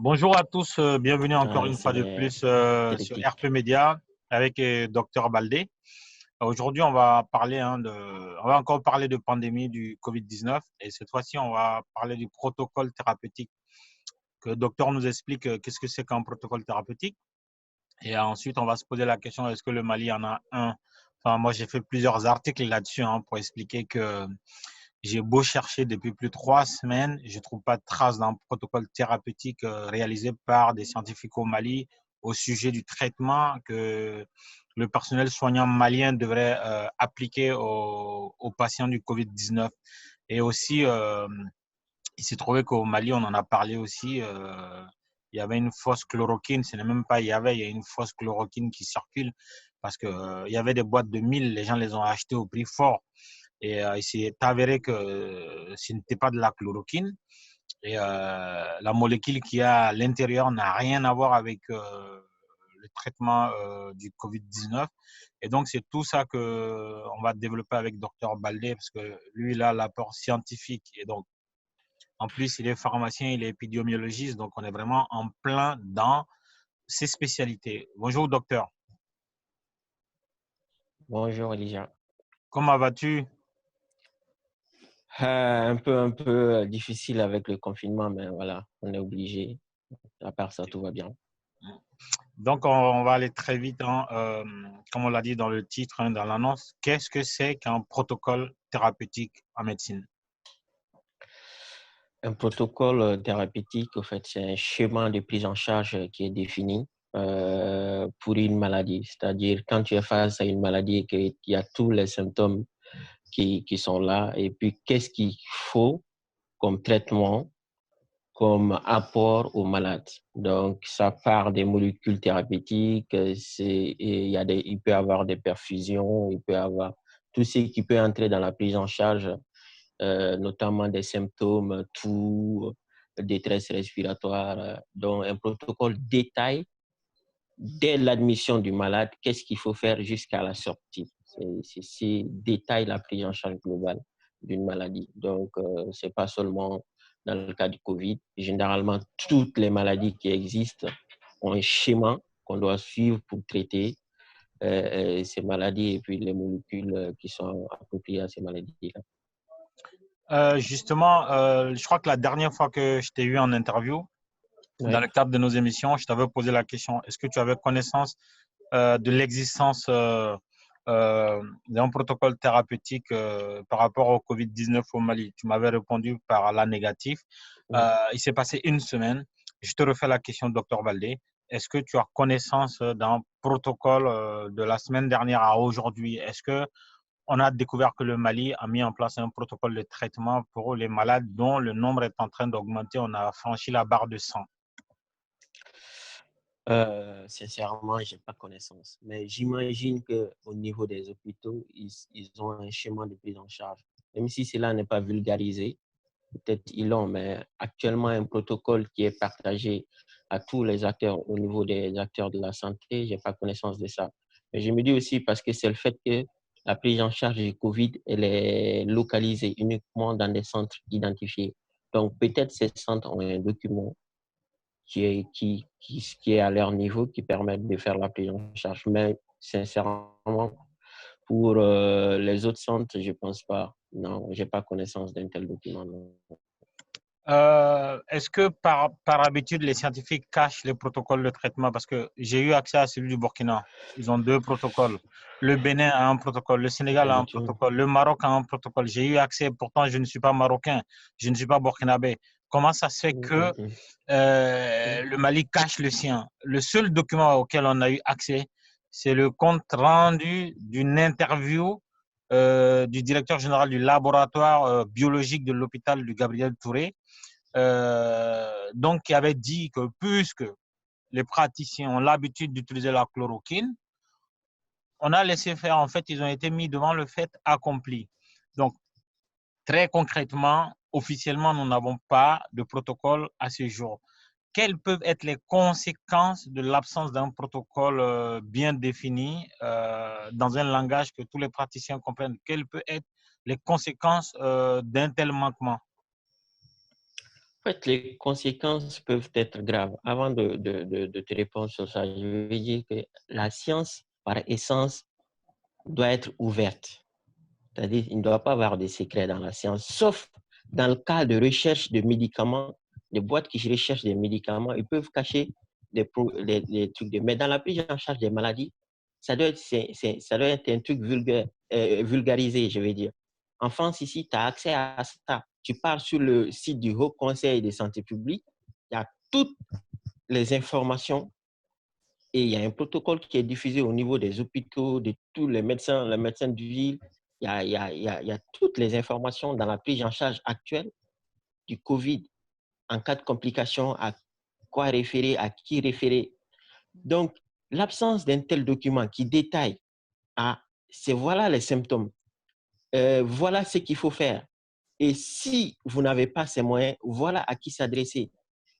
Bonjour à tous, bienvenue encore une fois de C'est plus sur critique. RP Média avec Dr Baldé. Aujourd'hui, on va parler, on va encore parler de pandémie du Covid-19 et cette fois-ci, on va parler du protocole thérapeutique. Que le docteur nous explique qu'est-ce que c'est qu'un protocole thérapeutique et ensuite, on va se poser la question, est-ce que le Mali en a un? Enfin, moi, j'ai fait plusieurs articles là-dessus pour expliquer que j'ai beau chercher depuis plus de 3 semaines, je ne trouve pas de trace d'un protocole thérapeutique réalisé par des scientifiques au Mali au sujet du traitement que le personnel soignant malien devrait appliquer aux patients du Covid-19. Et aussi, il s'est trouvé qu'au Mali, on en a parlé aussi, il y avait une fausse chloroquine, ce n'est même pas il y a une fausse chloroquine qui circule parce qu'il y avait des boîtes de 1000, les gens les ont achetées au prix fort. Et il s'est avéré que ce n'était pas de la chloroquine. Et la molécule qui est à l'intérieur n'a rien à voir avec le traitement du Covid-19. Et donc, c'est tout ça qu'on va développer avec Dr Baldé, parce que lui, il a l'apport scientifique. Et donc, en plus, il est pharmacien, il est épidémiologiste. Donc, on est vraiment en plein dans ses spécialités. Bonjour, docteur. Bonjour Elijah. Comment vas-tu? Un peu difficile avec le confinement, mais voilà, on est obligé. À part ça, tout va bien. Donc, on va aller très vite, comme on l'a dit dans le titre, dans l'annonce. Qu'est-ce que c'est qu'un protocole thérapeutique en médecine? Un protocole thérapeutique, en fait, c'est un schéma de prise en charge qui est défini pour une maladie. C'est-à-dire, quand tu es face à une maladie et qu'il y a tous les symptômes qui sont là, et puis qu'est-ce qu'il faut comme traitement, comme apport aux malades. Donc, ça part des molécules thérapeutiques, il peut y avoir des perfusions, il peut y avoir tout ce qui peut entrer dans la prise en charge, notamment des symptômes, toux, détresse respiratoire. Donc, un protocole détaille dès l'admission du malade qu'est-ce qu'il faut faire jusqu'à la sortie. C'est détaille la prise en charge globale d'une maladie. Donc, c'est pas seulement dans le cas du Covid. Généralement, toutes les maladies qui existent ont un schéma qu'on doit suivre pour traiter ces maladies et puis les molécules qui sont appropriées à ces maladies-là. Justement, je crois que la dernière fois que je t'ai eu en interview, dans Oui. le cadre de nos émissions, je t'avais posé la question, est-ce que tu avais connaissance de l'existence d'un protocole thérapeutique par rapport au Covid-19 au Mali? Tu m'avais répondu par la négative. Il s'est passé une semaine. Je te refais la question, docteur Baldé. Est-ce que tu as connaissance d'un protocole de la semaine dernière à aujourd'hui? Est-ce que on a découvert que le Mali a mis en place un protocole de traitement pour les malades dont le nombre est en train d'augmenter? On a franchi la barre de 100. Sincèrement, je n'ai pas connaissance. Mais j'imagine qu'au niveau des hôpitaux, ils ont un schéma de prise en charge. Même si cela n'est pas vulgarisé, peut-être ils l'ont, mais actuellement, un protocole qui est partagé à tous les acteurs au niveau des acteurs de la santé, je n'ai pas connaissance de ça. Mais je me dis aussi parce que c'est le fait que la prise en charge du Covid, elle est localisée uniquement dans des centres identifiés. Donc, peut-être ces centres ont un document qui est à leur niveau, qui permettent de faire la prise en charge. Mais sincèrement, pour les autres centres, je ne pense pas. Non, je n'ai pas connaissance d'un tel document. Non. Est-ce que par habitude, les scientifiques cachent les protocoles de traitement? Parce que j'ai eu accès à celui du Burkina. Ils ont deux protocoles. Le Bénin a un protocole, le Sénégal a un D'habitude. protocole, le Maroc a un protocole. J'ai eu accès, pourtant je ne suis pas marocain, je ne suis pas burkinabé. Comment ça se fait que le Mali cache le sien? Le seul document auquel on a eu accès, c'est le compte rendu d'une interview du directeur général du laboratoire biologique de l'hôpital du Gabriel Touré, donc qui avait dit que puisque les praticiens ont l'habitude d'utiliser la chloroquine, on a laissé faire. En fait, ils ont été mis devant le fait accompli. Donc, très concrètement, officiellement, nous n'avons pas de protocole à ce jour. Quelles peuvent être les conséquences de l'absence d'un protocole bien défini dans un langage que tous les praticiens comprennent? Quelles peuvent être les conséquences d'un tel manquement? En fait, les conséquences peuvent être graves. Avant de te répondre sur ça, je veux dire que la science, par essence, doit être ouverte. C'est-à-dire qu'il ne doit pas avoir de secrets dans la science, sauf dans le cas de recherche de médicaments. Les boîtes qui recherchent des médicaments, ils peuvent cacher des trucs. Mais dans la prise en charge des maladies, ça doit être un truc vulgarisé, je veux dire. En France, ici, tu as accès à ça. Tu pars sur le site du Haut Conseil de santé publique, il y a toutes les informations et il y a un protocole qui est diffusé au niveau des hôpitaux, de tous les médecins de ville. Il y a toutes les informations dans la prise en charge actuelle du COVID. En cas de complications, à quoi référer, à qui référer. Donc, l'absence d'un tel document qui détaille, c'est voilà les symptômes, voilà ce qu'il faut faire. Et si vous n'avez pas ces moyens, voilà à qui s'adresser.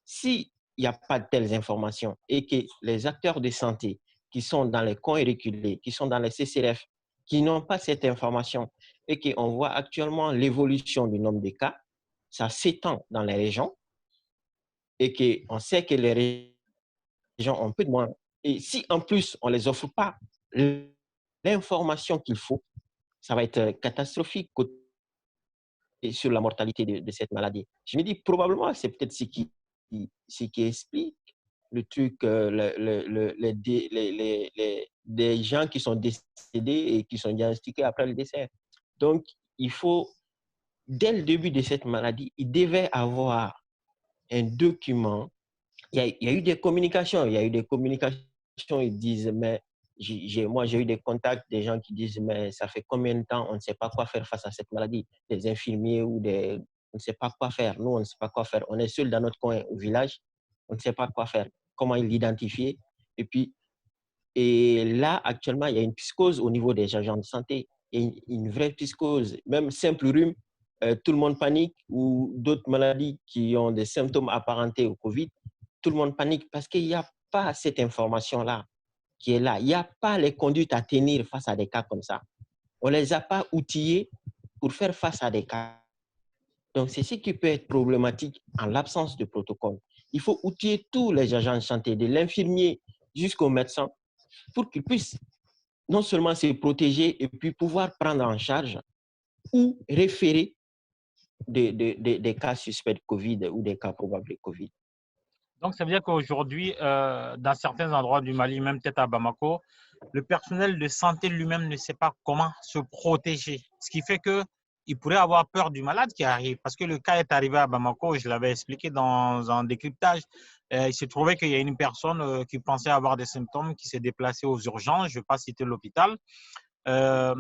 S'il n'y a pas de telles informations et que les acteurs de santé qui sont dans les coins reculés, qui sont dans les CCRF, qui n'ont pas cette information et qu'on voit actuellement l'évolution du nombre de cas, ça s'étend dans les régions et qu'on sait que les régions ont peu de moins. Et si en plus on ne les offre pas l'information qu'il faut, ça va être catastrophique sur la mortalité de cette maladie. Je me dis probablement c'est peut-être ce qui explique le truc, des gens qui sont décédés et qui sont diagnostiqués après le décès. Donc, il faut, dès le début de cette maladie, il devait avoir un document. Il y a eu des communications. Ils disent, mais moi, j'ai eu des contacts des gens qui disent, mais ça fait combien de temps on ne sait pas quoi faire face à cette maladie? Des infirmiers on ne sait pas quoi faire. Nous, on ne sait pas quoi faire. On est seul dans notre coin au village. On ne sait pas quoi faire. Comment l'identifier? Et là, actuellement, il y a une psychose au niveau des agents de santé. Une vraie psychose. Même simple rhume, tout le monde panique, ou d'autres maladies qui ont des symptômes apparentés au Covid, tout le monde panique parce qu'il n'y a pas cette information-là qui est là. Il n'y a pas les conduites à tenir face à des cas comme ça. On ne les a pas outillés pour faire face à des cas. Donc, c'est ce qui peut être problématique en l'absence de protocole. Il faut outiller tous les agents de santé, de l'infirmier jusqu'au médecin, pour qu'ils puissent non seulement se protéger et puis pouvoir prendre en charge ou référer des cas suspects de Covid ou des cas probables de Covid. Donc, ça veut dire qu'aujourd'hui, dans certains endroits du Mali, même peut-être à Bamako, le personnel de santé lui-même ne sait pas comment se protéger. Ce qui fait qu'il pourrait avoir peur du malade qui arrive. Parce que le cas est arrivé à Bamako, je l'avais expliqué dans un décryptage. Il s'est trouvé qu'il y a une personne qui pensait avoir des symptômes, qui s'est déplacée aux urgences. Je ne vais pas citer l'hôpital. Quand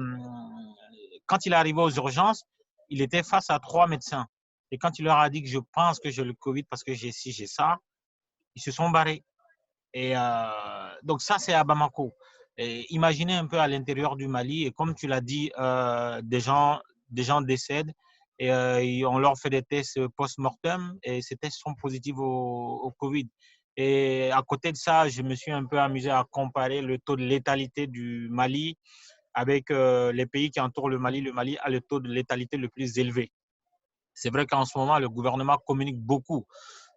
il est arrivé aux urgences, il était face à 3 médecins. Et quand il leur a dit que je pense que j'ai le Covid parce que j'ai ci, j'ai ça, ils se sont barrés. Et donc ça, c'est à Bamako. Et imaginez un peu à l'intérieur du Mali, et comme tu l'as dit, des gens décèdent et on leur fait des tests post-mortem et ces tests sont positifs au Covid. Et à côté de ça, je me suis un peu amusé à comparer le taux de létalité du Mali avec les pays qui entourent le Mali. Le Mali a le taux de létalité le plus élevé. C'est vrai qu'en ce moment, le gouvernement communique beaucoup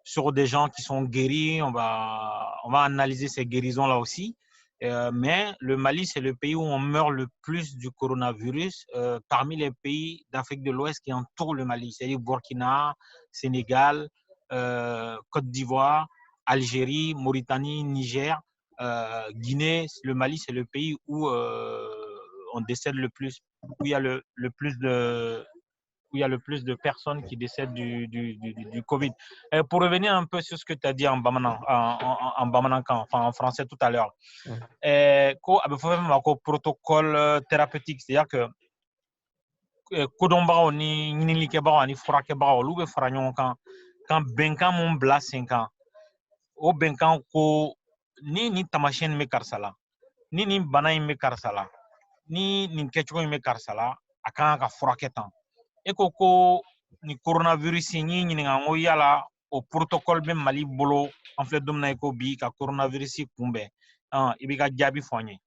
sur des gens qui sont guéris. On va analyser ces guérisons-là aussi. Mais le Mali, c'est le pays où on meurt le plus du coronavirus parmi les pays d'Afrique de l'Ouest qui entourent le Mali, c'est-à-dire Burkina, Sénégal, Côte d'Ivoire, Algérie, Mauritanie, Niger, Guinée. Le Mali, c'est le pays où on décède le plus, où il y a le plus de où il y a le plus de personnes qui décèdent du Covid. Pour revenir un peu sur ce que tu as dit en Bamanankan, enfin en français tout à l'heure, il faut faire un protocole thérapeutique, c'est-à-dire que kodɔnbagaw ni ɲininikɛbagaw ani furakɛbagaw olu bɛ fara ɲɔgɔn kan kan bɛnkan mun bila sen kan o bɛnkan ko ni nin tamasiyɛn bɛ karisa la ni nin bana in bɛ karisa la ni nin kɛcogo in bɛ karisa la a kan ka furakɛ tan. E ko ni coronavirus n y'i ɲininka n ko yala o protocole bɛ Mali bolo an filɛ don min na i ko bi ka coronavirus kunbɛn i b'i ka jaabi fɔ an ye.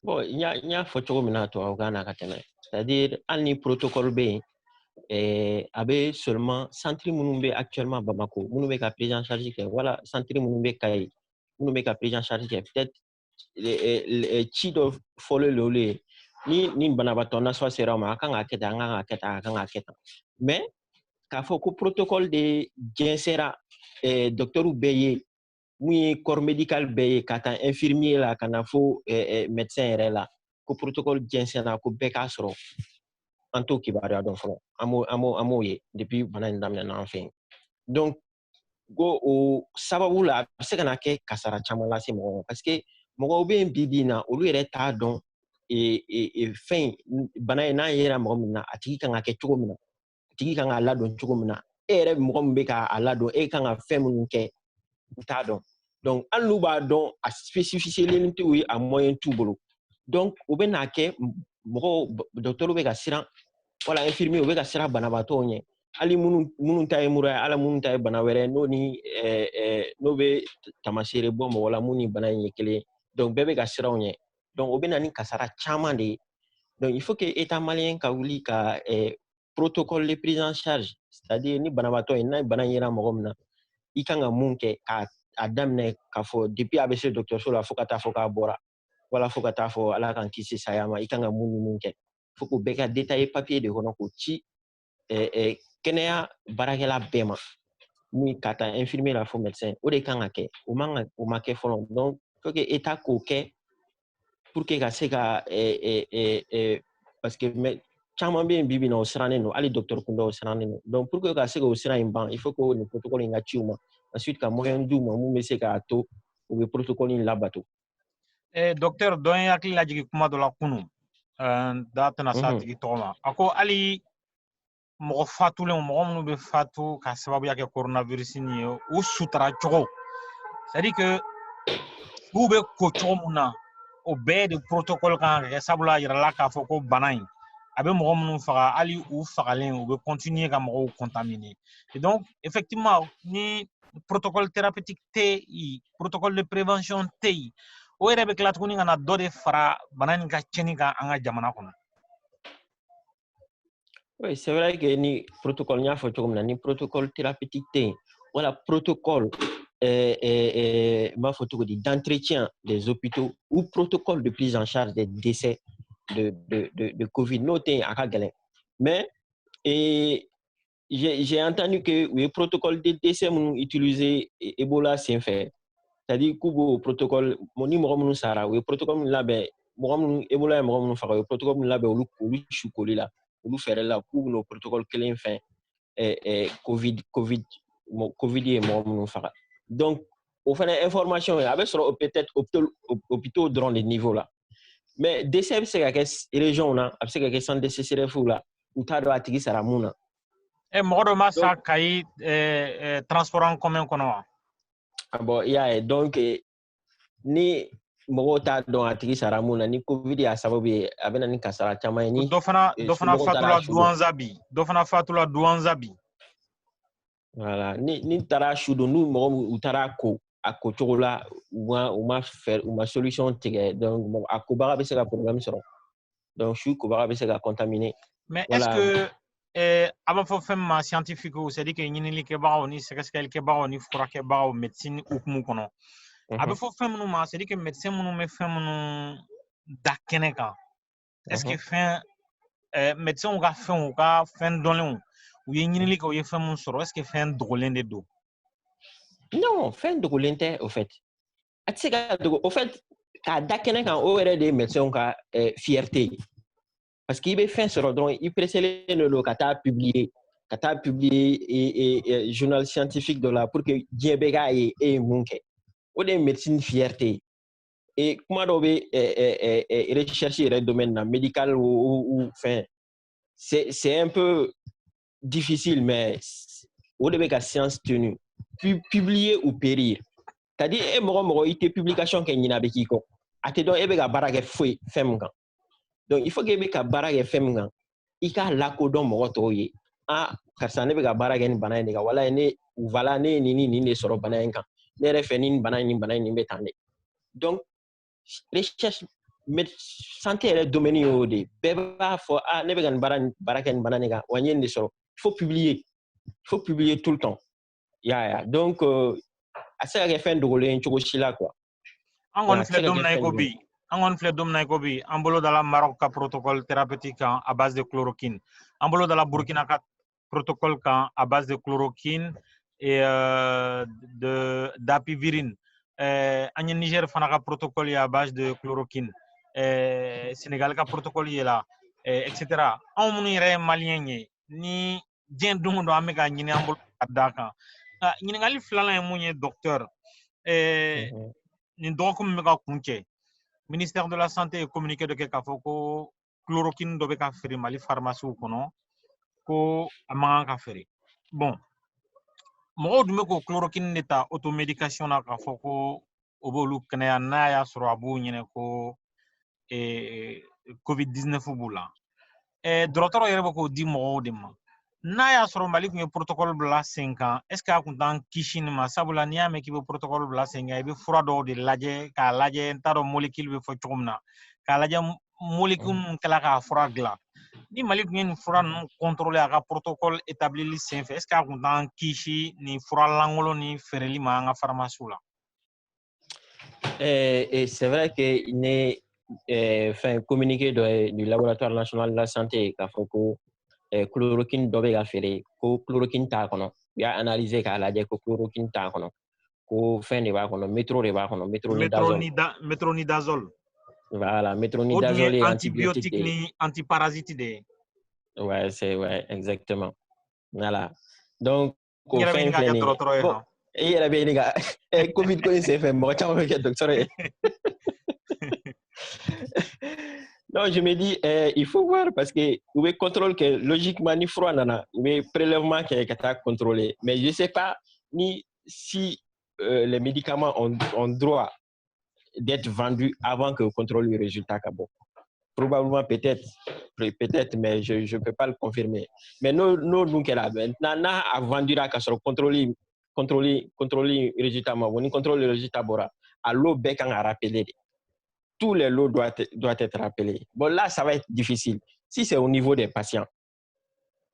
Bon, il y a fɔ cogo min na tubabukan na ka tɛmɛ, c'est-à-dire hali ni protocole bɛ yen a bɛ seulement centre minnu bɛ actuellement Bamako minnu bɛ ka prise en charge kɛ wala centre minnu bɛ Kayi minnu bɛ ka prise en charge kɛ peut-être ci dɔ fɔlen olu ye ni banabaatɔ nasɔn sera ma a kan ka kɛ tan a kan ka kɛ tan a kan ka kɛ tan mais k'a fɔ ko protocole de jɛnsɛra docteurw bɛɛ ye mun ye corps médical bɛɛ ye ka taa infirmier la ka na fo médecin yɛrɛ la ko protocole jɛnsɛra ko bɛɛ k'a sɔrɔ an t'o kibaruya dɔn fɔlɔ an m'o ye depuis bana in daminɛna an fɛ yen donc ko o sababu la a bɛ se ka na kɛ kasara caman lase mɔgɔw ma parce que mɔgɔw bɛ yen bi na olu yɛrɛ t'a dɔn fɛn bana in n'a yera mɔgɔ min na a tigi kan ka kɛ cogo min na a tigi kan ka ladon cogo min na e yɛrɛ mɔgɔ min bɛ k'a ladon e kan ka fɛn minnu kɛ u t'a dɔn donc hali n'u b'a dɔn a spécifié t'u ye a moyen t'u bolo donc u bɛ n'a kɛ mɔgɔw docteur bɛ ka siran wala infirmier u bɛ ka siran banabaatɔw ɲɛ hali minnu ta ye mura ye ala minnu ta ye bana wɛrɛ n'o bɛ tamaseere bɔ mɔgɔ la mun ni bana in ye kelen donc bɛɛ bɛ ka siran u ɲɛ donc o bɛ na ni kasara caman de ye donc il faut que état malien ka wuli ka protocole de prise en charge c'est-à-dire ni banabaatɔ ye n'a bana yera mɔgɔ min na i kan ka mun kɛ k'a daminɛ k'a fɔ depuis a bɛ se dɔgɔtɔrɔso la fo ka taa fɔ k'a bɔra wala fo ka taa fɔ ala k'an kisi saya ma i kan ka mun ni mun kɛ fo k'o bɛɛ ka détaillé papier de kɔnɔ k'o ci kɛnɛya baarakɛla bɛɛ ma mun ka taa infirmier la fo médecin o de kan ka kɛ o ma kɛ fɔlɔ donc faut que état k'o kɛ pour que ka se ka parce que caman bɛ yen bi na o sirannen don hali docteur kundaw sirannen don donc pour que ka se k'o sira in ban il faut que nin protocole in ka ci u ma ensuite ka moyen d'u ma mun bɛ se k'a to u bɛ protocole in labato. Docteur dɔ ye hakili lajigin kuma dɔ la kunun da tɛna s'a tigi tɔgɔ ma a ko hali mɔgɔ fatulen mɔgɔ minnu bɛ fatu ka sababuya kɛ coronavirus nin ye u sutara cogo c'est à dire que u bɛ ko cogo min na o bɛɛ de protocole kan ka kɛ sabula yirala k'a fɔ ko bana in a bɛ mɔgɔ minnu faga hali u fagalen u bɛ continuer ka mɔgɔw contaminer et donc effectivement ni protocole thérapeutique tɛ yen protocole de prévention tɛ yen o yɛrɛ bɛ tila tuguni ka na dɔ de fara bana nin ka cɛnni kan an ka jamana kɔnɔ. Oui, c'est vrai que ni protocole ɲ'a fɔ cogo min na ni protocole thérapeutique tɛ yen wala protocole m'a fɔ cogo di d'entretien des hôpitaux ou protocole de prise en charge des décès de Covid n'o tɛ yen a ka gɛlɛn mais j'ai entendu que u ye protocole de décès minnu utiliser Ebola senfɛ c'est-à-dire k'u b'o protocole ni mɔgɔ minnu sara u ye protocole min labɛn mɔgɔ minnu Ebola ye mɔgɔ minnu faga u ye protocole min labɛn olu su koli la olu fɛrɛ la k'u bɛn'o protocole kelen fɛn Covid ye mɔgɔ minnu faga donc o fana information a bɛ sɔrɔ peut-être hôpitaux dɔrɔn de niveau la mais décès bɛ se ka kɛ région na a bɛ se ka kɛ centre de CCRF la u t'a dɔn a tigi sara mun na. Mɔgɔ dɔ ma sa Kayi transport en commun kɔnɔ wa? Bon i y'a ye donc ni mɔgɔw t'a dɔn a tigi sara mun na ni Covid y'a sababu ye a bɛ na ni kasara caman ye ni dɔ fana fatula Douentza bi dɔ fana fatula Douentza bi. Voilà ni taara su don n'u mɔgɔ u taara a ko cogo la u ma solution tigɛ donc a kobaga bɛ se ka problème sɔrɔ donc su kobaga bɛ se ka contaminer. Mais est-ce que a b'a fɔ fɛn min ma scientifique c'est à dire que ɲininikɛbagaw ni sɛgɛsɛgɛlikɛbagaw ni furakɛbagaw médecine hukumu kɔnɔ a bɛ fɔ fɛn minnu ma c'est à dire que médecin minnu bɛ fɛn minnu da kɛnɛ kan est-ce que médecin ka fɛnw u ka fɛn dɔnlenw u ye ɲinili kɛ u ye fɛn minnu sɔrɔ est-ce que fɛn dogolen de don? Non fɛn dogolen tɛ au fait a tɛ se ka dogo au fait k'a da kɛnɛ kan o yɛrɛ de ye médecin ka fierté ye parce que i bɛ fɛn sɔrɔ dɔrɔn i presselen don ka taa publier journal scientifique dɔ la pour que diɲɛ bɛɛ k'a ye e ye mun kɛ o de ye médecine fierté et kuma dɔw bɛ recherche yɛrɛ domaine na médical ou fɛn c'est un peu difficile mais o de bɛ ka science tenue publier ou périr c'est-à-dire e mɔgɔ i tɛ publication kɛ ɲina a bɛ k'i kɔ a tɛ dɔn e bɛ ka baara kɛ fɛn min kan donc il faut que e bɛ ka baara kɛ fɛn min kan i k'a lakodɔn mɔgɔ tɔw ye karisa ne bɛ ka baara kɛ ni bana in de kan wala ne ye nin de sɔrɔ bana in kan ne yɛrɛ fɛ ni bana in bɛ tan de donc recherche mais santé est le domaine où des bébés faut ne vegan baraken bananega wanyen de so il faut publier tout le temps donc à ça il fait de rouler un chocolat quoi angon fle dom na gobi angon fle dom na gobi ambolo dans la Maroc ka protocole thérapeutique à base de chloroquine ambolo dans la Burkina ka protocole à base de chloroquine et de dapivirine en Niger fana ka protocole à base de chloroquine Sénégal ka protocole yi la etc. on mun yere malien ni dien dungo do ameka ñini ambolo daka ñini ngali flala munye docteur ni dokum me ka kunche ministère de la santé communiqué de k'a fɔ ko chloroquine dɔ bɛ ka feere mali pharmacie kɔnɔ ko a man ka feere bon mɔgɔw dun bɛ ko chloroquine de ta automédication na k'a fɔ ko o b'olu kɛnɛya n'a y'a sɔrɔ a b'u ɲɛna ko covid 19 b'u la dɔgɔtɔrɔ yɛrɛ bɛ k'o di mɔgɔw de ma n'a y'a sɔrɔ mali tun ye protocole bila sen kan est ce que a kun t'an kisi nin ma sabula n'i y'a mɛn k'i bɛ protocole bila sen kan i bɛ fura dɔw de lajɛ k'a lajɛ n t'a dɔn molécule bɛ fɔ cogo min na k'a lajɛ molécule min kɛla k'a fura dilan ni mali tun ye nin fura ninnu contrôler a ka protocole établili sen fɛ est ce que a kun t'an kisi nin fura lankolon ni feereli ma an ka pharmacie la et c'est vrai que ne fait communiqué du laboratoire national de la santé k'a fɔ ko chloroquine dɔ bɛ ka feere ko chloroquine t'a kɔnɔ u y'a analyser k'a lajɛ ko chloroquine t'a kɔnɔ ko fɛn de b'a kɔnɔ métro de b'a kɔnɔ métronidazole voilà métronidazole est antibiotique ni antiparasite de ouais c'est ouais exactement voilà donc ko fɛn filɛ nin ye bon i yɛrɛ bɛ ɲini ka covid ko in senfɛ mɔgɔ caman bɛ kɛ docteur ye non, je me dis, il faut voir parce que vous pouvez contrôler que logiquement, ni froid, nana, vous pouvez prélèvement qui est contrôlé. Mais je ne sais pas ni si les médicaments ont droit d'être vendus avant que vous contrôliez le résultat. Probablement, peut-être, mais je ne peux pas le confirmer. Mais nous, qui est là, maintenant, à vendre à contrôler le résultat, on contrôle le résultat, à l'eau, bec, à rappeler. Tous les lots doivent être rappelés. Bon, là, ça va être difficile. Si c'est au niveau des patients,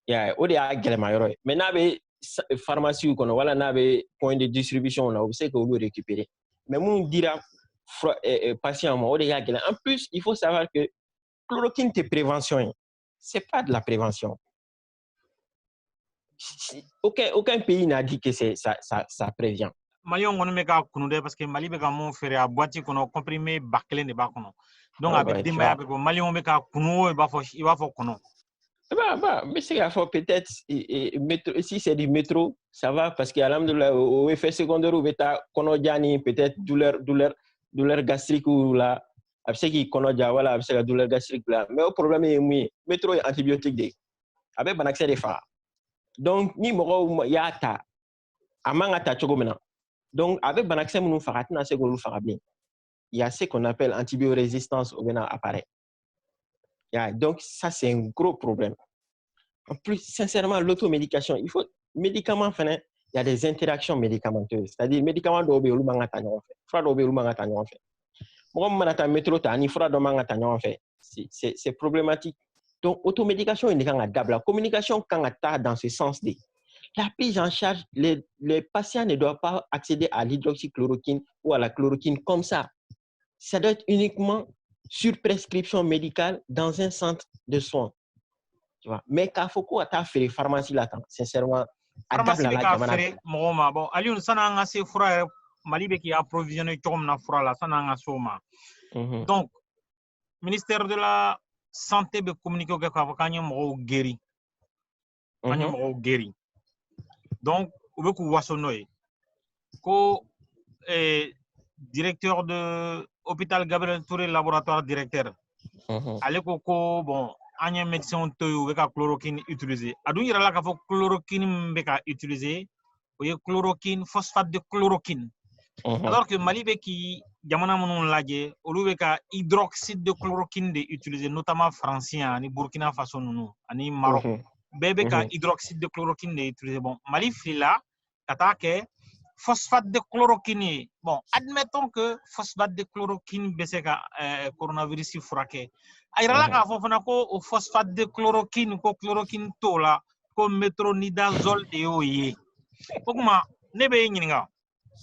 il y a maintenant, les pharmacie ou voilà, point de distribution, on sait que vous le récupérer. Mais on dira patient, en plus, il faut savoir que chloroquine, c'est prévention. Ce n'est pas de la prévention. Aucun pays n'a dit que ça prévient. Mali on ne ka kunu dɛ parce que Mali bɛ ka mun feere a boîte kɔnɔ comprimé ba kelen de b'a kɔnɔ donc a bɛ denbaya bɛ bɔ Mali on bɛ ka kunu i b'a fɔ kɔnɔ mais c'est à faire peut-être si c'est du métro ça va parce que alhamdoulilah au effet secondaire ou beta konojani peut-être douleur gastrique ou là après qui konoja voilà après la douleur gastrique là mais le problème est oui métro est antibiotique de avec ban accès des phares donc ni moro ya ta amanga ta chogomena donc avec ban accès nous faratina c'est qu'on fera bien il y a ce qu'on appelle antibiorésistance au bena apparaît. Donc, ça, c'est un gros problème. En plus, sincèrement, l'automédication, il faut... Médicaments, il y a des interactions médicamenteuses. C'est-à-dire, médicaments doivent être c'est problématique. Donc, automédication, il y a la communication, quand on dans ce sens, la prise en charge, les patients ne doivent pas accéder à l'hydroxychloroquine ou à la chloroquine comme ça. Ça doit être uniquement sur prescription médicale dans un centre de soins. Tu vois? Mais quand faut à faire pharmacie là, sincèrement, pharmacie ka faire mɔgɔ bon Aliou sana nga se fura Mali bɛ k'i approvisionner cogo min na fura la sana nga so ma donc ministère de la santé bɛ communiquer kɛ k'a fɔ k'an ye mɔgɔw geri an ye mɔgɔw geri donc u bɛ k'u waso n'o ye ko directeur de hôpital Gabriel Touré laboratoire directeur ale ko bon an ye médecin to yu bɛ ka chloroquine utiliser a dun yirala k'a fɔ chloroquine min bɛ ka utiliser o ye chloroquine phosphate de chloroquine alors que Mali bɛ k'i jamana minnu lajɛ olu bɛ ka hydroxyde de chloroquine de utiliser notamment français ani Burkina Faso ninnu ani Maroc bɛɛ bɛ ka hydroxyde de chloroquine de utiliser bon Mali filila ka taa kɛ phosphate de chloroquine. Bon, admettons que phosphate de chloroquine bese ka coronavirus furakɛ. A yirala k'a fɔ fana ko o phosphate de chloroquine ko chloroquine t'o la ko metronidazole de y'o ye. O kuma ne bɛ e ɲininka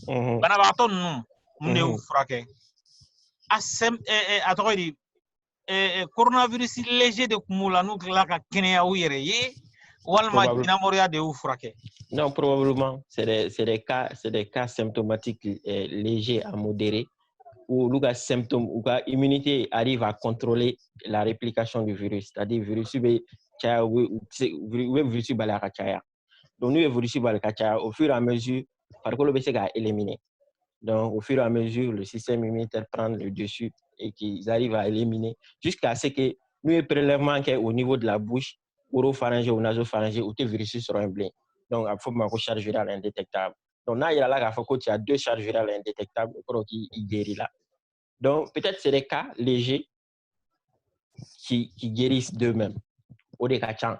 banabagatɔ ninnu mun de y'u furakɛ? A tɔgɔ di coronavirus léger de tun b'u la n'u tilala ka kɛnɛya u yɛrɛ ye walima jinɛmɔrɔya de y'u furakɛ? Non, probablement, c'est des cas symptomatiques légers à modérés où le symptôme ou l'immunité arrive à contrôler la réplication du virus. C'est-à-dire le virus donc nous, le virus au fur et à mesure, par contre, le virus est éliminé. Donc, au fur et à mesure, le système immunitaire prend le dessus et qu'ils arrivent à éliminer jusqu'à ce que nous, le prélèvement au niveau de la bouche, oropharyngé ou nasopharyngé, où le virus sera imblé. Donc, il faut une charge virale indétectable. Donc, là, il y a 2 charges virales indétectables qui guérissent là. Donc, peut-être c'est des cas légers qui guérissent d'eux-mêmes. Au décachant,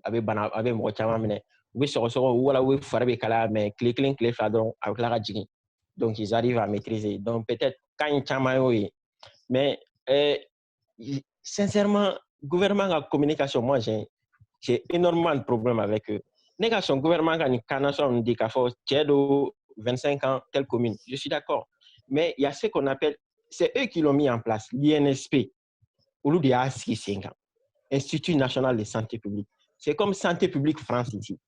avec mon chamamine. Oui, sur ou là, oui, il faut mais clé fladron avec la radigne. Donc, ils arrivent à maîtriser. Donc, peut-être quand ils chamaillent, mais sincèrement, gouvernement de communication, moi, j'ai énormément de problèmes avec eux. Négation, gouvernement a une canation, dit qu'il faut 25 ans, telle commune. Je suis d'accord. Mais il y a ce qu'on appelle, c'est eux qui l'ont mis en place, l'INSP, au lieu de ASCI, Institut National de Santé Publique. C'est comme Santé Publique France ici.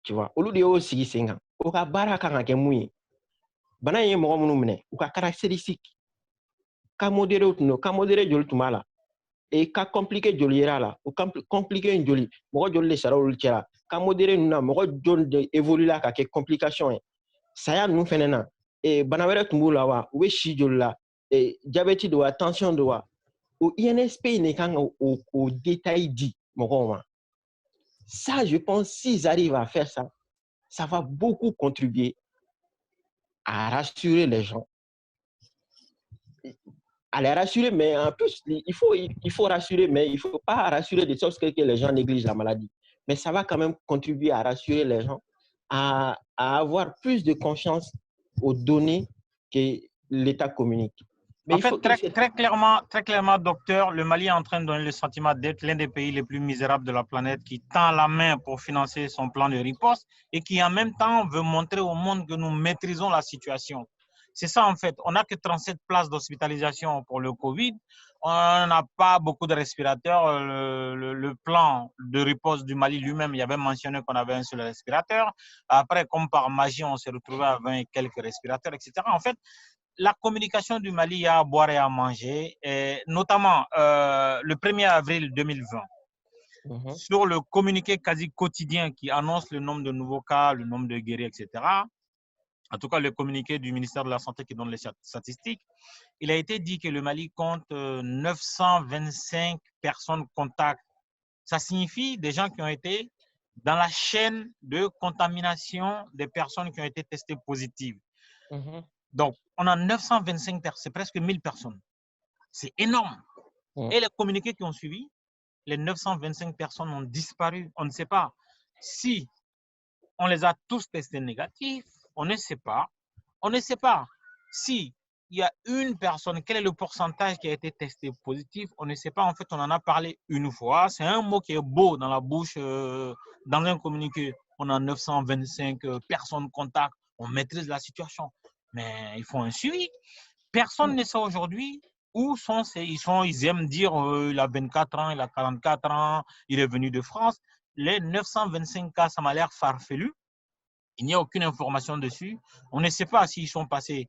Tu vois, au lieu de ASCI, au cas baraka ngakemouye, bana ye mo munu mene, au cas caractéristique, ka modéré joli tumala, et ka compliqué joli là, ou compliqué une joli, mo joli le sara ul tira, ka modéré nuna, mo joli évolue là, ka ke complication. Ça y a nous fenena, et banawere tumbula wa, ou shi joli là, et diabète de wa, tension de wa, au INSP n'est qu'un au détail dit, mon. Ça, je pense, s'ils arrivent à faire ça, ça va beaucoup contribuer à rassurer les gens. À les rassurer, mais en plus, il faut rassurer, mais il ne faut pas rassurer de sorte que les gens négligent la maladie. Mais ça va quand même contribuer à rassurer les gens, à avoir plus de confiance aux données que l'État communique. Mais en fait, très clairement, docteur, le Mali est en train de donner le sentiment d'être l'un des pays les plus misérables de la planète qui tend la main pour financer son plan de riposte et qui en même temps veut montrer au monde que nous maîtrisons la situation. C'est ça en fait. On n'a que 37 places d'hospitalisation pour le Covid. On n'a pas beaucoup de respirateurs. Le plan de riposte du Mali lui-même, il y avait mentionné qu'on avait un seul respirateur. Après, comme par magie, on s'est retrouvé à 20 et quelques respirateurs, etc. En fait, la communication du Mali à boire et à manger, et notamment le 1er avril 2020, sur le communiqué quasi quotidien qui annonce le nombre de nouveaux cas, le nombre de guéris, etc. En tout cas, le communiqué du ministère de la Santé qui donne les statistiques, il a été dit que le Mali compte 925 personnes contacts. Ça signifie des gens qui ont été dans la chaîne de contamination des personnes qui ont été testées positives. Donc, on a 925 personnes, c'est presque 1000 personnes. C'est énorme. Et les communiqués qui ont suivi, les 925 personnes ont disparu. On ne sait pas si on les a tous testés négatifs. On ne sait pas. On ne sait pas si il y a une personne, quel est le pourcentage qui a été testé positif. On ne sait pas. En fait, on en a parlé une fois. C'est un mot qui est beau dans la bouche, dans un communiqué. On a 925 personnes contacts. On maîtrise la situation. Mais il faut un suivi. Personne ne sait aujourd'hui où sont ils aiment dire il a 24 ans, il a 44 ans, il est venu de France. Les 925 cas, ça m'a l'air farfelu. Il n'y a aucune information dessus. On ne sait pas s'ils sont passés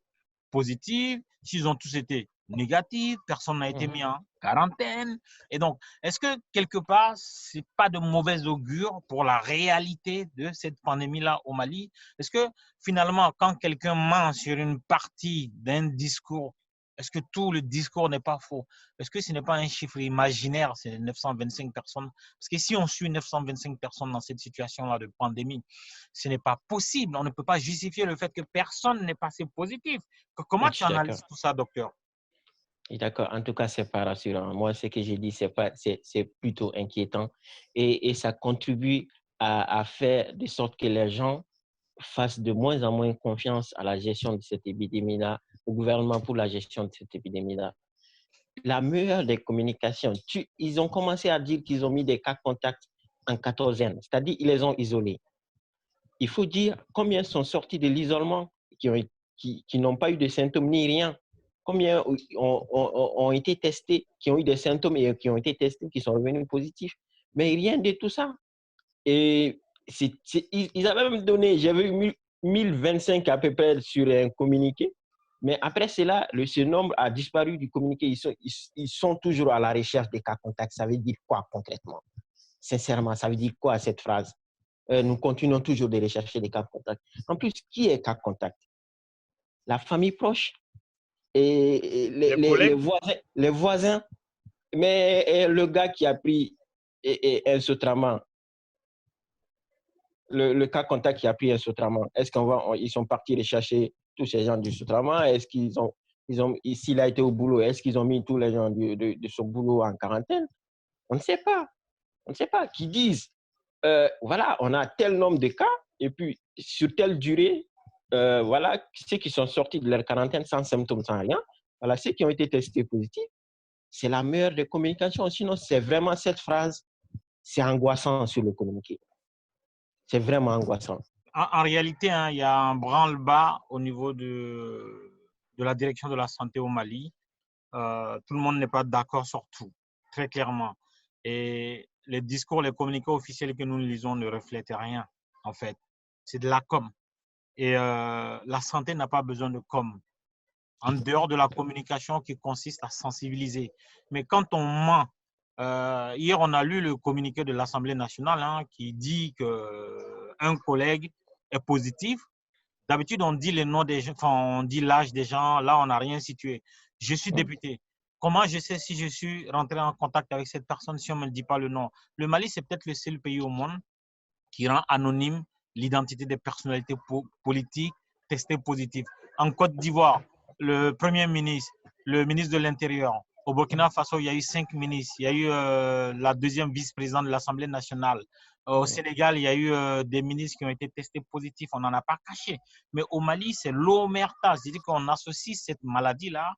positifs, s'ils ont tous été négatifs, personne n'a été mis en quarantaine. Et donc, est-ce que quelque part, ce n'est pas de mauvais augure pour la réalité de cette pandémie-là au Mali? Est-ce que finalement, quand quelqu'un ment sur une partie d'un discours, est-ce que tout le discours n'est pas faux? Est-ce que ce n'est pas un chiffre imaginaire, ces 925 personnes? Parce que si on suit 925 personnes dans cette situation-là de pandémie, ce n'est pas possible. On ne peut pas justifier le fait que personne n'est passé positif. Comment tu analyses tout ça, docteur? D'accord. En tout cas, ce n'est pas rassurant. Moi, ce que j'ai dit, c'est plutôt inquiétant. Et ça contribue à faire de sorte que les gens fasse de moins en moins confiance à la gestion de cette épidémie-là, au gouvernement pour la gestion de cette épidémie-là. La meilleure des communications, ils ont commencé à dire qu'ils ont mis des cas contacts en quatorzaine, c'est-à-dire ils les ont isolés. Il faut dire combien sont sortis de l'isolement, qui n'ont pas eu de symptômes ni rien. Combien ont été testés, qui ont eu des symptômes et qui ont été testés, qui sont revenus positifs. Mais rien de tout ça. Et ils avaient même donné, j'avais eu 1025 à peu près sur un communiqué. Mais après cela, ce nombre a disparu du communiqué. Ils sont toujours à la recherche des cas contacts. Ça veut dire quoi concrètement? Sincèrement, ça veut dire quoi cette phrase? Nous continuons toujours de rechercher des cas contacts. En plus, qui est cas contact? La famille proche et les voisins. Mais le gars qui a pris un Sotraman, le cas contact qui a pris un Sotraman, est-ce qu'ils sont partis rechercher tous ces gens du Sotraman? Est-ce s'il a été au boulot, est-ce qu'ils ont mis tous les gens de son boulot en quarantaine? On ne sait pas. On ne sait pas. Qui disent, voilà, on a tel nombre de cas, et puis sur telle durée, voilà, ceux qui sont sortis de leur quarantaine sans symptômes, sans rien, voilà, ceux qui ont été testés positifs, c'est la meilleure des communications. Sinon, c'est vraiment cette phrase, c'est angoissant sur le communiqué. C'est vraiment angoissant. En réalité, hein, il y a un branle-bas au niveau de la direction de la santé au Mali. Tout le monde n'est pas d'accord sur tout, très clairement. Et les discours, les communiqués officiels que nous lisons ne reflètent rien, en fait. C'est de la com. Et la santé n'a pas besoin de com. En dehors de la communication qui consiste à sensibiliser. Mais quand on ment, hier on a lu le communiqué de l'Assemblée nationale qui dit qu'un collègue est positif. D'habitude, on dit les noms des gens, enfin, on dit l'âge des gens. Là, on n'a rien situé. Je suis député. Comment je sais si je suis rentré en contact avec cette personne si on ne me dit pas le nom? Le Mali, c'est peut-être le seul pays au monde qui rend anonyme l'identité des personnalités politiques testées positives. En Côte d'Ivoire, le Premier ministre, le ministre de l'Intérieur. Au Burkina Faso, il y a eu 5 ministres. Il y a eu la deuxième vice-présidente de l'Assemblée nationale. Au Sénégal, il y a eu des ministres qui ont été testés positifs. On n'en a pas caché. Mais au Mali, c'est l'omerta. C'est-à-dire qu'on associe cette maladie-là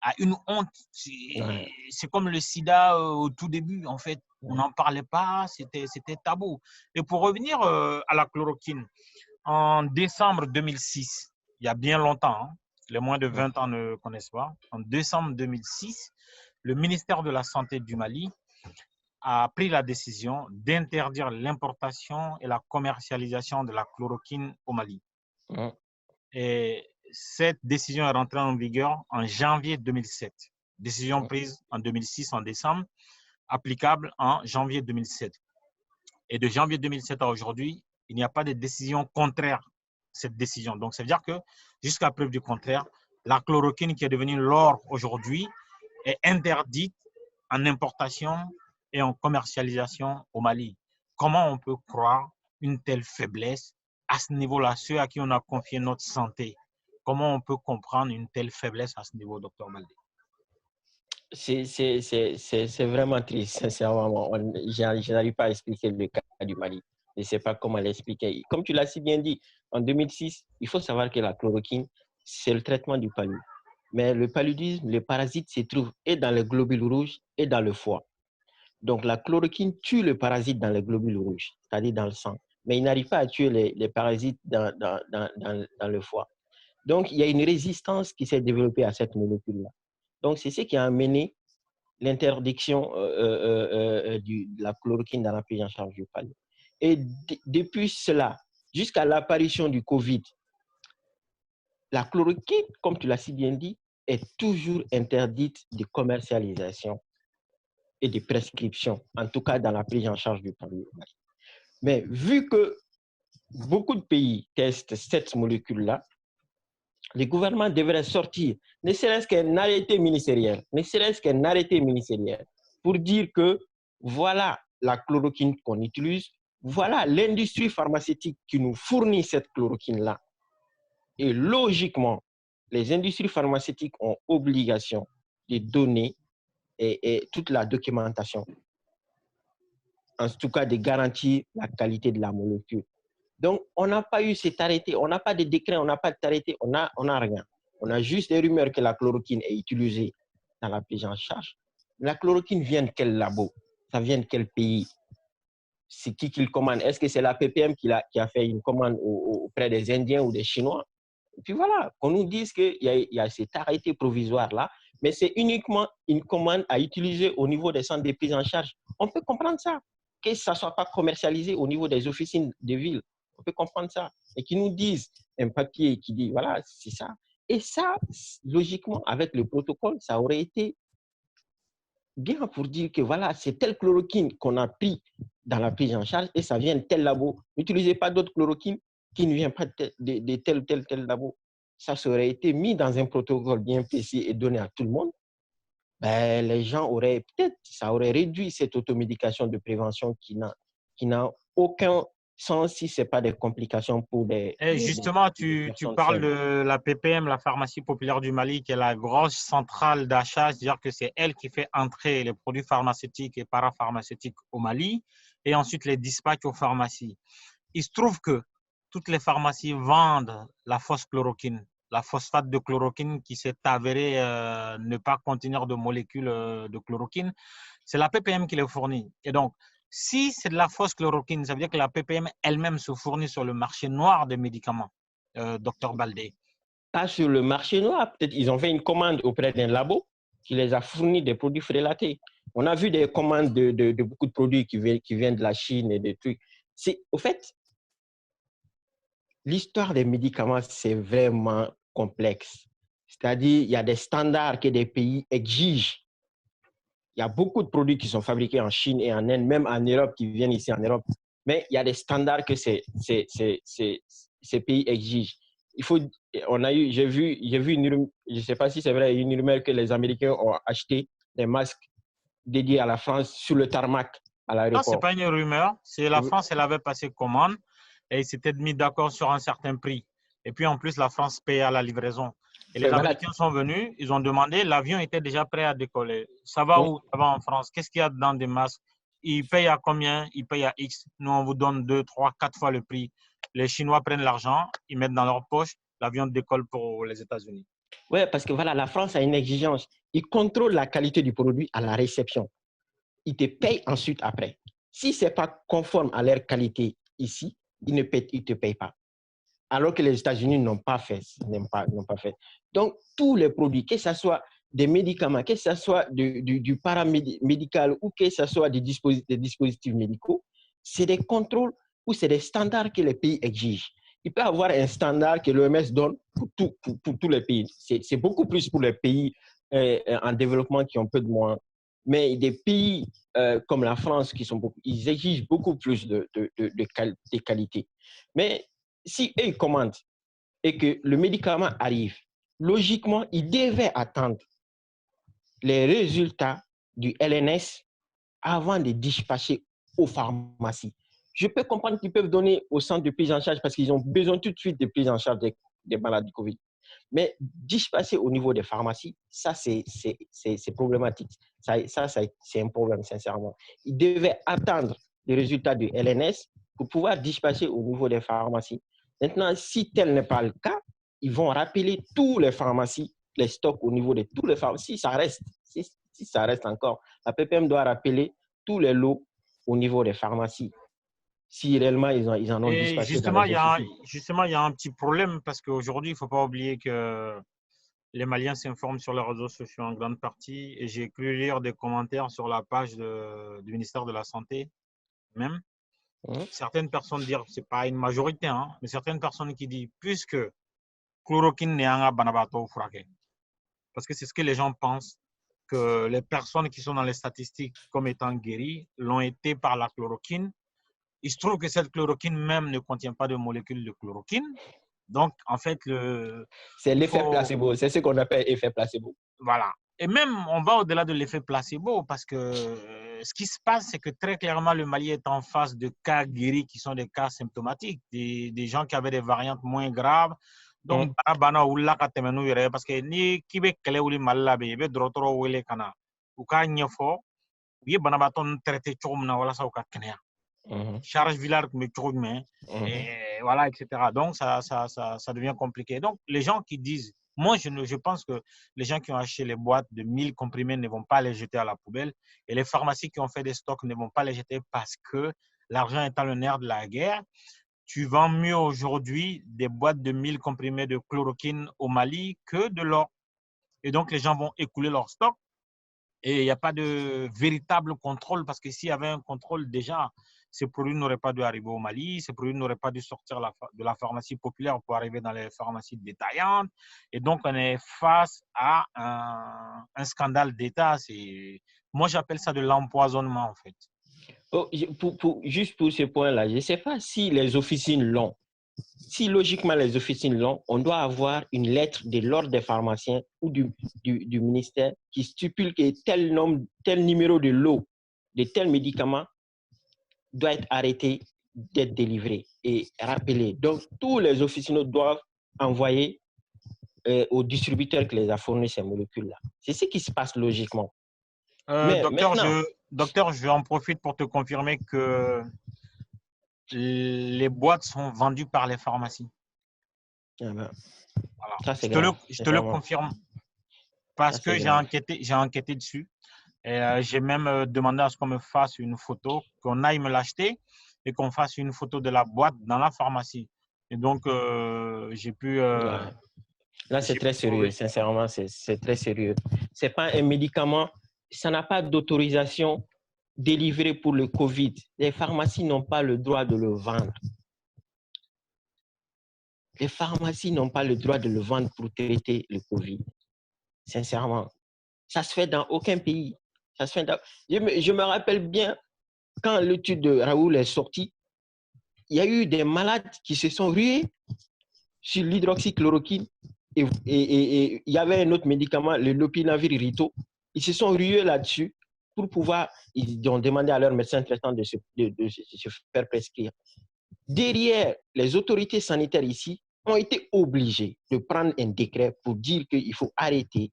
à une honte. C'est comme le sida au tout début, en fait. On n'en parlait pas, c'était tabou. Et pour revenir à la chloroquine, en décembre 2006, il y a bien longtemps, hein, les moins de 20 ans ne connaissent pas, en décembre 2006, le ministère de la Santé du Mali a pris la décision d'interdire l'importation et la commercialisation de la chloroquine au Mali. Et cette décision est rentrée en vigueur en janvier 2007. Décision prise en 2006, en décembre, applicable en janvier 2007. Et de janvier 2007 à aujourd'hui, il n'y a pas de décision contraire à cette décision. Donc, ça veut dire que, jusqu'à preuve du contraire, la chloroquine qui est devenue l'or aujourd'hui est interdite en importation et en commercialisation au Mali. Comment on peut croire une telle faiblesse à ce niveau-là, ceux à qui on a confié notre santé? Comment on peut comprendre une telle faiblesse à ce niveau, docteur Baldé? C'est vraiment triste, sincèrement. Je n'arrive pas à expliquer le cas du Mali. Je ne sais pas comment l'expliquer. Comme tu l'as si bien dit, en 2006, il faut savoir que la chloroquine, c'est le traitement du palud. Mais le paludisme, le parasite se trouve et dans les globules rouges et dans le foie. Donc, la chloroquine tue le parasite dans les globules rouges, c'est-à-dire dans le sang. Mais il n'arrive pas à tuer les parasites dans le foie. Donc, il y a une résistance qui s'est développée à cette molécule-là. Donc, c'est ce qui a amené l'interdiction de la chloroquine dans la prise en charge du palud. Et depuis cela, jusqu'à l'apparition du Covid, la chloroquine, comme tu l'as si bien dit, est toujours interdite de commercialisation et de prescription, en tout cas dans la prise en charge du palud. Mais vu que beaucoup de pays testent cette molécule-là, les gouvernements devraient sortir, ne serait-ce qu'un arrêté ministériel, pour dire que voilà la chloroquine qu'on utilise, voilà l'industrie pharmaceutique qui nous fournit cette chloroquine-là. Et logiquement, les industries pharmaceutiques ont obligation de donner et toute la documentation, en tout cas de garantir la qualité de la molécule. Donc, on n'a pas eu cet arrêté, on n'a pas de décret, on n'a pas d'arrêté, on a rien. On a juste des rumeurs que la chloroquine est utilisée dans la prise en charge. La chloroquine vient de quel labo? Ça vient de quel pays? C'est qui le commande? Est-ce que c'est la PPM qui a fait une commande auprès des Indiens ou des Chinois? Et puis voilà, qu'on nous dise qu'il y a cet arrêté provisoire-là, mais c'est uniquement une commande à utiliser au niveau des centres de prise en charge. On peut comprendre ça, que ça ne soit pas commercialisé au niveau des officines de ville. On peut comprendre ça. Et qu'ils nous disent un papier qui dit, voilà, c'est ça. Et ça, logiquement, avec le protocole, ça aurait été bien pour dire que voilà, c'est telle chloroquine qu'on a pris dans la prise en charge et ça vient de tel labo. N'utilisez pas d'autres chloroquines qui ne viennent pas de tel labo. Ça aurait été mis dans un protocole bien précis et donné à tout le monde. Ben, les gens auraient peut-être, ça aurait réduit cette automédication de prévention qui n'a aucun sens si ce n'est pas des complications pour Et justement, des tu personnes parles seules. de la PPM, la pharmacie populaire du Mali, qui est la grosse centrale d'achat, c'est-à-dire que c'est elle qui fait entrer les produits pharmaceutiques et parapharmaceutiques au Mali et ensuite les dispatche aux pharmacies. Il se trouve que toutes les pharmacies vendent la fausse chloroquine, la phosphate de chloroquine qui s'est avérée ne pas contenir de molécules de chloroquine. C'est la PPM qui les fournit. Et donc, si c'est de la fausse chloroquine, ça veut dire que la PPM elle-même se fournit sur le marché noir des médicaments, docteur Baldé. Pas sur le marché noir, peut-être ils ont fait une commande auprès d'un labo qui les a fournis des produits frélatés. On a vu des commandes de beaucoup de produits qui viennent de la Chine et des trucs. Au fait, l'histoire des médicaments, c'est vraiment complexe. C'est-à-dire, il y a des standards que des pays exigent. Il y a beaucoup de produits qui sont fabriqués en Chine et en Inde, même en Europe, qui viennent ici en Europe. Mais il y a des standards que ces pays exigent. J'ai vu je ne sais pas si c'est vrai, une rumeur que les Américains ont acheté des masques dédiés à la France sur le tarmac à Non, ce n'est l'aéroport. pas une rumeur. C'est la France, elle avait passé commande et ils s'étaient mis d'accord sur un certain prix. Et puis en plus, la France payait à la livraison. Et les Américains sont venus, ils ont demandé, l'avion était déjà prêt à décoller. Ça va où? Ça va en France. Qu'est-ce qu'il y a dans des masques? Ils payent à combien? Ils payent à X. Nous, on vous donne 2, 3, 4 fois le prix. Les Chinois prennent l'argent, ils mettent dans leur poche, l'avion décolle pour les États-Unis. Oui, parce que voilà, la France a une exigence. Ils contrôlent la qualité du produit à la réception. Ils te payent ensuite après. Si ce n'est pas conforme à leur qualité ici, ils ne te payent pas. Alors que les États-Unis n'ont pas fait. Donc, tous les produits, que ce soit des médicaments, que ce soit du paramédical ou que ce soit des dispositifs médicaux, c'est des contrôles ou c'est des standards que les pays exigent. Il peut y avoir un standard que l'OMS donne pour tous les pays. C'est beaucoup plus pour les pays en développement qui ont peu de moyens. Mais des pays comme la France, ils exigent beaucoup plus de qualité. Mais si eux, ils commandent et que le médicament arrive, logiquement, ils devaient attendre les résultats du LNS avant de dispatcher aux pharmacies. Je peux comprendre qu'ils peuvent donner au centre de prise en charge parce qu'ils ont besoin tout de suite de prise en charge des maladies Covid. Mais dispatcher au niveau des pharmacies, ça, c'est problématique. Ça, c'est un problème, sincèrement. Ils devaient attendre les résultats du LNS pour pouvoir dispatcher au niveau des pharmacies. Maintenant, si tel n'est pas le cas, ils vont rappeler tous les pharmacies, les stocks au niveau de tous les pharmacies. Si ça reste, si ça reste encore, la PPM doit rappeler tous les lots au niveau des pharmacies. Si réellement ils en ont dispatché. Justement, il y a un petit problème parce qu'aujourd'hui, il ne faut pas oublier que les Maliens s'informent sur les réseaux sociaux en grande partie. Et j'ai cru lire des commentaires sur la page du ministère de la Santé même. Certaines personnes disent, ce n'est pas une majorité, hein, mais certaines personnes qui disent, puisque chloroquine n'est pas banabato frappé. Parce que c'est ce que les gens pensent, que les personnes qui sont dans les statistiques comme étant guéries l'ont été par la chloroquine. Il se trouve que cette chloroquine même ne contient pas de molécules de chloroquine. Donc, en fait, c'est l'effet placebo. C'est ce qu'on appelle effet placebo. Voilà. Et même, on va au-delà de l'effet placebo parce que ce qui se passe, c'est que très clairement, le Mali est en face de cas guéris qui sont des cas symptomatiques, des gens qui avaient des variantes moins graves. Donc, parce que ni qui veut que les malades, il veut droit ou les cana. Ou quand il y a fort, il y a banabaton traité comme na wala sa ou kakenya. Charge villar mais et voilà, etc. Donc, ça devient compliqué. Donc, les gens qui disent, moi, je pense que les gens qui ont acheté les boîtes de 1000 comprimés ne vont pas les jeter à la poubelle et les pharmacies qui ont fait des stocks ne vont pas les jeter parce que l'argent étant le nerf de la guerre, tu vends mieux aujourd'hui des boîtes de 1000 comprimés de chloroquine au Mali que de l'or. Et donc, les gens vont écouler leur stock et il n'y a pas de véritable contrôle parce que s'il y avait un contrôle, déjà, ces produits n'auraient pas dû arriver au Mali, ces produits n'auraient pas dû sortir de la pharmacie populaire pour arriver dans les pharmacies détaillantes. Et donc, on est face à un scandale d'État. Moi, j'appelle ça de l'empoisonnement, en fait. Oh, juste pour ce point-là, je ne sais pas si les officines l'ont. Si logiquement les officines l'ont, on doit avoir une lettre de l'ordre des pharmaciens ou du ministère qui stipule que tel nombre, tel numéro de lot de tel médicament doit être arrêté d'être délivré et rappelé. Donc, tous les officinaux doivent envoyer au distributeur qui les a fourni ces molécules-là. C'est ce qui se passe logiquement. Mais maintenant, docteur, je en profite pour te confirmer que les boîtes sont vendues par les pharmacies. Ah ben, voilà. Ça, c'est grave. Je te le confirme parce que j'ai enquêté dessus. Et j'ai même demandé à ce qu'on me fasse une photo, qu'on aille me l'acheter et qu'on fasse une photo de la boîte dans la pharmacie. Et donc, j'ai pu… Là, c'est très sérieux. Sincèrement, c'est très sérieux. Ce n'est pas un médicament, ça n'a pas d'autorisation délivrée pour le Covid. Les pharmacies n'ont pas le droit de le vendre. Les pharmacies n'ont pas le droit de le vendre pour traiter le Covid. Sincèrement. Ça se fait dans aucun pays. Ça se fait dans… je me rappelle bien, quand l'étude de Raoul est sortie, il y a eu des malades qui se sont rués sur l'hydroxychloroquine et il y avait un autre médicament, le lopinavir rito. Ils se sont rués là-dessus pour pouvoir… Ils ont demandé à leur médecin traitant de se faire prescrire. Derrière, les autorités sanitaires ici ont été obligées de prendre un décret pour dire qu'il faut arrêter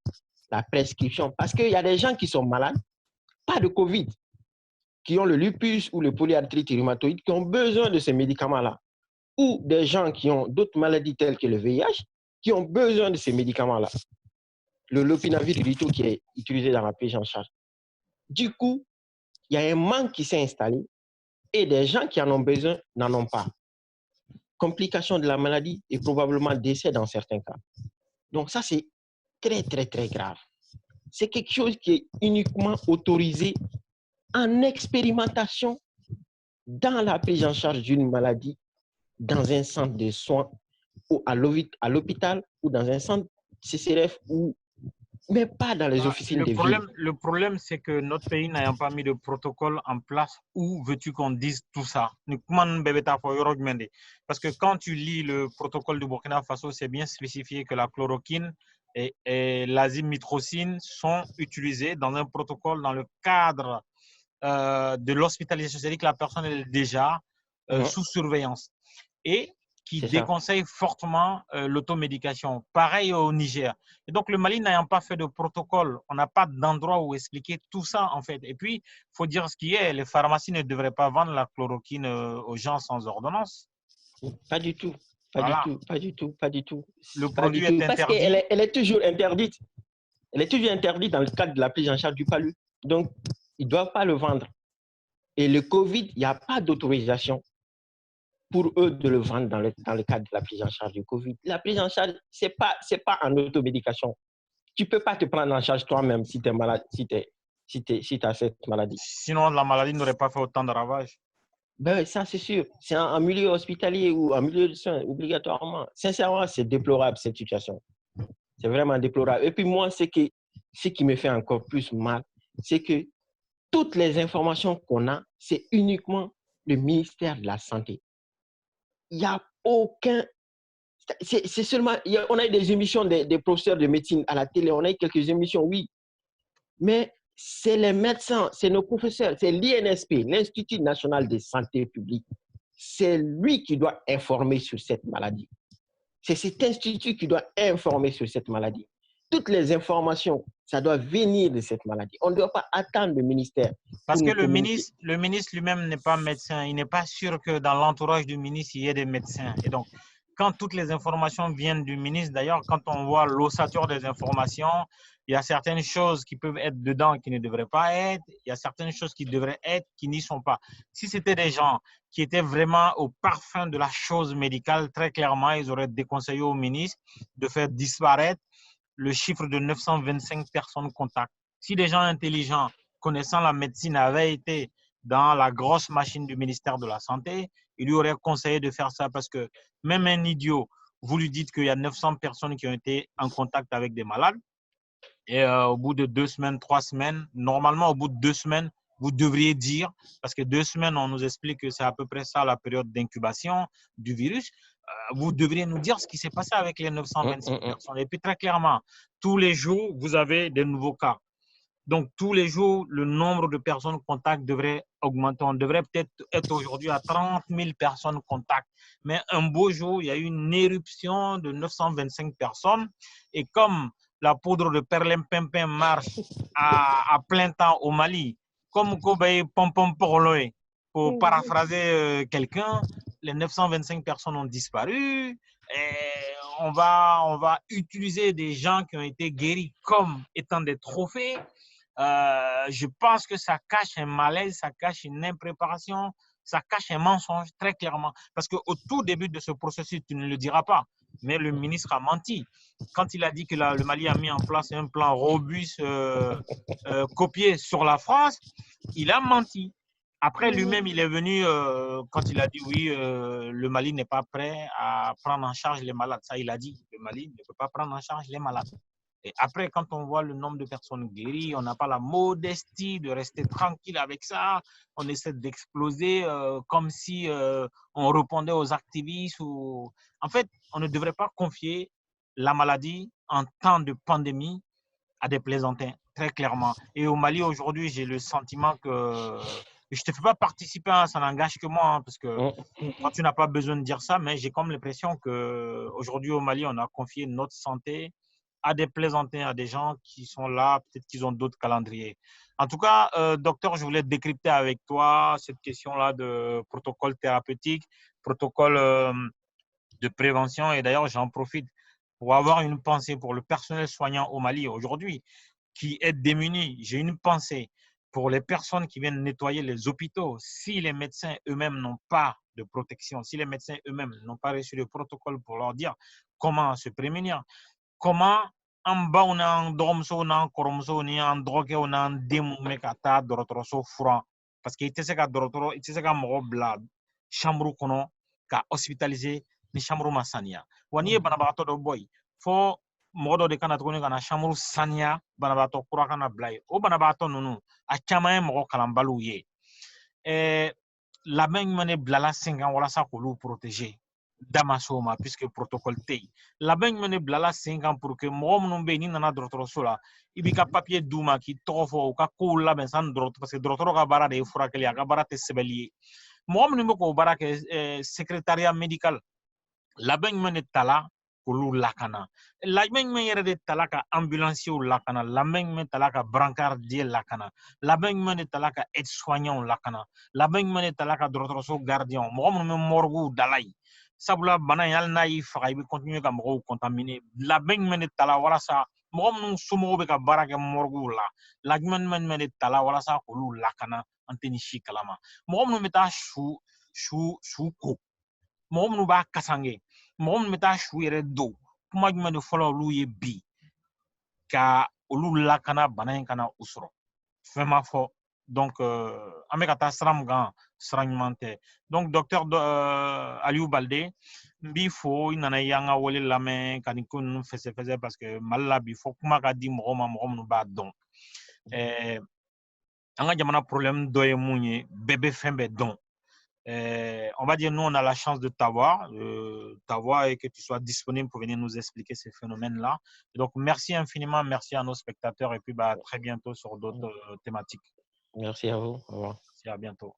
la prescription parce qu'il y a des gens qui sont malades, pas de Covid, qui ont le lupus ou le polyarthrite rhumatoïde, qui ont besoin de ces médicaments-là, ou des gens qui ont d'autres maladies telles que le VIH, qui ont besoin de ces médicaments-là. Le lopinavir rito qui est utilisé dans la prise en charge. Du coup, il y a un manque qui s'est installé et des gens qui en ont besoin n'en ont pas. Complications de la maladie et probablement décès dans certains cas. Donc ça, c'est très, très, très grave. C'est quelque chose qui est uniquement autorisé en expérimentation dans la prise en charge d'une maladie, dans un centre de soins ou à l'hôpital ou dans un centre CCRF ou mais pas dans les officines de ville. Le problème, c'est que notre pays n'ayant pas mis de protocole en place, où veux-tu qu'on dise tout ça? Parce que quand tu lis le protocole du Burkina Faso, c'est bien spécifié que la chloroquine et l'azithromycine sont utilisés dans un protocole dans le cadre de l'hospitalisation, c'est-à-dire que la personne est déjà sous surveillance. Et qui déconseille fortement l'automédication. Pareil au Niger. Et donc, le Mali n'ayant pas fait de protocole, on n'a pas d'endroit où expliquer tout ça, en fait. Et puis, il faut dire ce qui est, les pharmacies ne devraient pas vendre la chloroquine aux gens sans ordonnance. Pas du tout. Pas du tout. Le produit est interdit. Parce qu'elle est toujours interdite. Elle est toujours interdite dans le cadre de la prise en charge du palu. Donc, ils ne doivent pas le vendre. Et le Covid, il n'y a pas d'autorisation pour eux de le vendre dans le cadre de la prise en charge du Covid. La prise en charge, ce n'est pas en automédication. Tu ne peux pas te prendre en charge toi-même si tu es malade, si tu as cette maladie. Sinon, la maladie n'aurait pas fait autant de ravages. Ben, ça, c'est sûr. C'est en milieu hospitalier ou en milieu de soins, obligatoirement. Sincèrement, c'est déplorable cette situation. C'est vraiment déplorable. Et puis moi, ce qui me fait encore plus mal, c'est que toutes les informations qu'on a, c'est uniquement le ministère de la Santé. Il n'y a aucun… C'est seulement… On a eu des émissions des professeurs de médecine à la télé, on a eu quelques émissions, oui. Mais c'est les médecins, c'est nos professeurs, c'est l'INSP, l'Institut national de santé publique. C'est lui qui doit informer sur cette maladie. C'est cet institut qui doit informer sur cette maladie. toutes les informations, ça doit venir de cette maladie. On ne doit pas attendre le ministère Parce pour que nous communiquer. le ministre lui-même n'est pas médecin. Il n'est pas sûr que dans l'entourage du ministre, il y ait des médecins. Et donc, quand toutes les informations viennent du ministre, d'ailleurs, quand on voit l'ossature des informations, il y a certaines choses qui peuvent être dedans qui ne devraient pas être. Il y a certaines choses qui devraient être qui n'y sont pas. Si c'était des gens qui étaient vraiment au parfum de la chose médicale, très clairement, ils auraient déconseillé au ministre de faire disparaître le chiffre de 925 personnes contacts. Si des gens intelligents connaissant la médecine avaient été dans la grosse machine du ministère de la Santé, il lui aurait conseillé de faire ça parce que même un idiot, vous lui dites qu'il y a 900 personnes qui ont été en contact avec des malades et au bout de 2 semaines, 3 semaines, normalement au bout de 2 semaines, vous devriez dire, parce que 2 semaines, on nous explique que c'est à peu près ça la période d'incubation du virus, vous devriez nous dire ce qui s'est passé avec les 925 personnes. Et puis très clairement, tous les jours, vous avez des nouveaux cas. Donc, tous les jours, le nombre de personnes contacts devrait augmenter. On devrait peut-être être aujourd'hui à 30 000 personnes contacts. Mais un beau jour, il y a eu une éruption de 925 personnes. Et comme la poudre de perlimpinpin marche à plein temps au Mali, comme Kobaye Pompom Porloé, pour paraphraser quelqu'un, les 925 personnes ont disparu. Et on va utiliser des gens qui ont été guéris comme étant des trophées. Je pense que ça cache un malaise, ça cache une impréparation, ça cache un mensonge très clairement. Parce qu'au tout début de ce processus, tu ne le diras pas, mais le ministre a menti. Quand il a dit que le Mali a mis en place un plan robuste copié sur la France, il a menti. Après, lui-même, il est venu, quand il a dit oui, le Mali n'est pas prêt à prendre en charge les malades. Ça, il a dit, le Mali ne peut pas prendre en charge les malades. Et après, quand on voit le nombre de personnes guéries, on n'a pas la modestie de rester tranquille avec ça. On essaie d'exploser comme si on répondait aux activistes. Ou... En fait, on ne devrait pas confier la maladie en temps de pandémie à des plaisantins, très clairement. Et au Mali, aujourd'hui, j'ai le sentiment que je ne te fais pas participer, hein, ça n'engage que moi, hein, parce que toi, tu n'as pas besoin de dire ça, mais j'ai comme l'impression qu'aujourd'hui, au Mali, on a confié notre santé à des plaisantins, à des gens qui sont là, peut-être qu'ils ont d'autres calendriers. En tout cas, docteur, je voulais décrypter avec toi cette question-là de protocole thérapeutique, protocole de prévention. Et d'ailleurs, j'en profite pour avoir une pensée pour le personnel soignant au Mali aujourd'hui qui est démuni. J'ai une pensée pour les personnes qui viennent nettoyer les hôpitaux. Si les médecins eux-mêmes n'ont pas de protection, si les médecins eux-mêmes n'ont pas reçu le protocole pour leur dire comment se prémunir, comment an baw n'an dɔgɔmusow n'an kɔrɔmusow ni an dɔgɔkɛw n'an den mun bɛ ka taa dɔgɔtɔrɔso furan parce que i tɛ se ka mɔgɔ bila chambre kɔnɔ ka hospitaliser ni chambre ma saniya wa n'i ye banabagatɔ dɔ bɔ yen fo mɔgɔ dɔ de kana tuguni ka na chambre saniya banabagatɔ kura kana bila yen o banabagatɔ ninnu a caman ye mɔgɔ kalanbaliw ye labɛn jumɛn de bilala sen kan walasa k'olu protéger damaso ma puisque protocole tɛ yen labɛn jumɛn de bilala sen kan pour que mɔgɔ minnu bɛ yen n'i nana dɔgɔtɔrɔso la i b'i ka papier d'u ma k'i tɔgɔ fɔ u ka kow labɛn sani dɔgɔtɔrɔ parce que dɔgɔtɔrɔ ka baara de ye furakɛli a ka baara tɛ sɛbɛnni ye mɔgɔ minnu bɛ k'o baara kɛ secrétariat médical labɛn jumɛn de tala k'olu lakana labɛn jumɛn yɛrɛ de tala ka ambulanciers lakana labɛn jumɛn tala ka brancardier lakana labɛn jumɛn de tala ka aide soignants lakana labɛn jumɛn de tala ka dɔgɔtɔrɔso gardien mɔgɔ minnu bɛ morguew dala yen sabula bana in hali n'a y'i faga i bɛ continuer ka mɔgɔw contaminer labɛn jumɛn de tala walasa mɔgɔ minnu somɔgɔw bɛ ka baara kɛ morguew la labɛn jumɛn de tala walasa k'olu lakana an tɛ ni si kalama mɔgɔ minnu bɛ taa su ko mɔgɔ minnu b'a kasange mɔgɔ minnu bɛ taa su yɛrɛ don kuma jumɛn de fɔlɔ olu ye bi ka olu lakana bana in kana u sɔrɔ fɛn ma fɔ donc an bɛ ka taa sira min kan sira ɲuman tɛ donc docteur Aliyu Balde n b'i fo i nana i y'an ka wele lamɛn ka nin ko ninnu fɛsɛfɛsɛ parce que Mali la bi fɔ kuma ka di mɔgɔ ma mɔgɔ minnu b'a dɔn an ka jamana problème dɔ ye mun ye bɛɛ bɛ fɛn bɛɛ dɔn on va dire, nous, on a la chance de t'avoir et que tu sois disponible pour venir nous expliquer ces phénomènes-là. Donc, merci infiniment, merci à nos spectateurs et puis bah, très bientôt sur d'autres thématiques. Merci à vous. Au revoir. Merci, à bientôt.